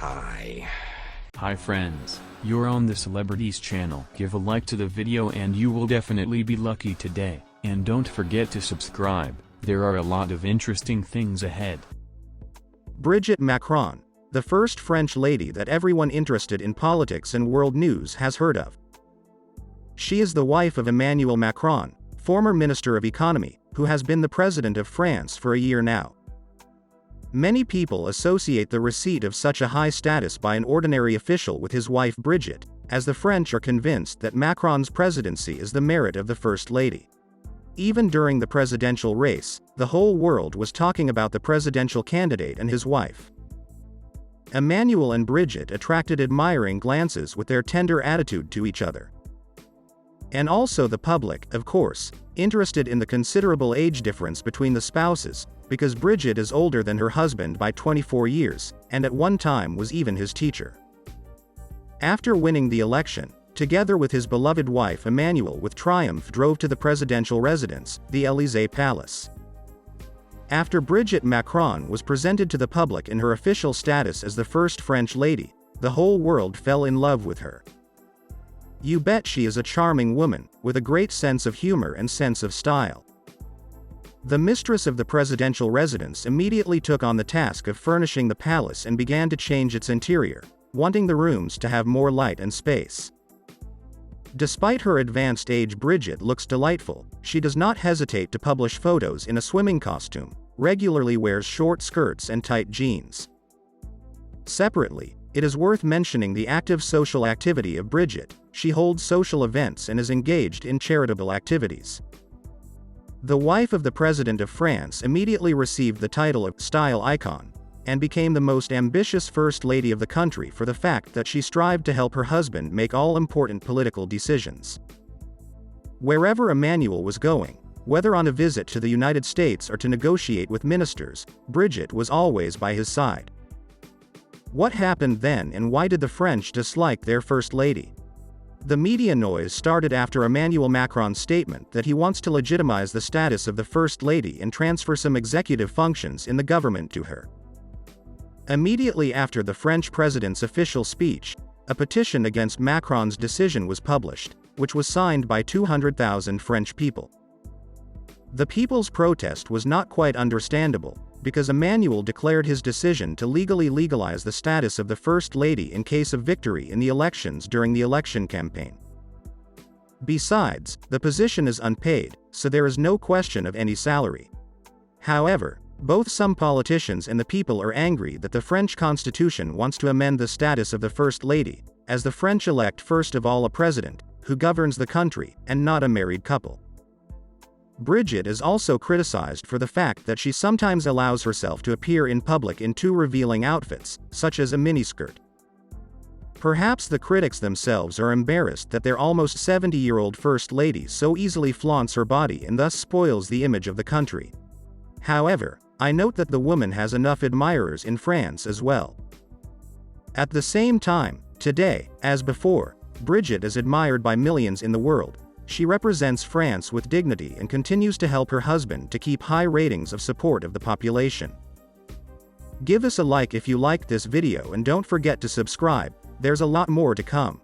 Hi. Hi friends, you're on the Celebrities channel. Give a like to the video and you will definitely be lucky today, and don't forget to subscribe, there are a lot of interesting things ahead. Brigitte Macron, the first French lady that everyone interested in politics and world news has heard of. She is the wife of Emmanuel Macron, former Minister of Economy, who has been the President of France for a year now. Many people associate the receipt of such a high status by an ordinary official with his wife Brigitte, as the French are convinced that Macron's presidency is the merit of the First Lady. Even during the presidential race, the whole world was talking about the presidential candidate and his wife. Emmanuel and Brigitte attracted admiring glances with their tender attitude to each other. And also the public, of course, interested in the considerable age difference between the spouses, because Brigitte is older than her husband by 24 years, and at one time was even his teacher. After winning the election, together with his beloved wife Emmanuel with triumph drove to the presidential residence, the Élysée Palace. After Brigitte Macron was presented to the public in her official status as the first French lady, the whole world fell in love with her. You bet she is a charming woman, with a great sense of humor and sense of style. The mistress of the presidential residence immediately took on the task of furnishing the palace and began to change its interior, wanting the rooms to have more light and space. Despite her advanced age, Brigitte looks delightful. She does not hesitate to publish photos in a swimming costume, regularly wears short skirts and tight jeans. Separately, it is worth mentioning the active social activity of Brigitte. She holds social events and is engaged in charitable activities. The wife of the President of France immediately received the title of style icon, and became the most ambitious First Lady of the country for the fact that she strived to help her husband make all important political decisions. Wherever Emmanuel was going, whether on a visit to the United States or to negotiate with ministers, Brigitte was always by his side. What happened then, and why did the French dislike their First Lady? The media noise started after Emmanuel Macron's statement that he wants to legitimize the status of the First Lady and transfer some executive functions in the government to her. Immediately after the French president's official speech, a petition against Macron's decision was published, which was signed by 200,000 French people. The people's protest was not quite understandable, because Emmanuel declared his decision to legally legalize the status of the First Lady in case of victory in the elections during the election campaign. Besides, the position is unpaid, so there is no question of any salary. However, both some politicians and the people are angry that the French constitution wants to amend the status of the First Lady, as the French elect first of all a president, who governs the country, and not a married couple. Brigitte is also criticized for the fact that she sometimes allows herself to appear in public in too revealing outfits, such as a miniskirt. Perhaps the critics themselves are embarrassed that their almost 70-year-old First Lady so easily flaunts her body and thus spoils the image of the country. However, I note that the woman has enough admirers in France as well. At the same time, today, as before, Brigitte is admired by millions in the world. She represents France with dignity and continues to help her husband to keep high ratings of support of the population. Give us a like if you liked this video and don't forget to subscribe, there's a lot more to come.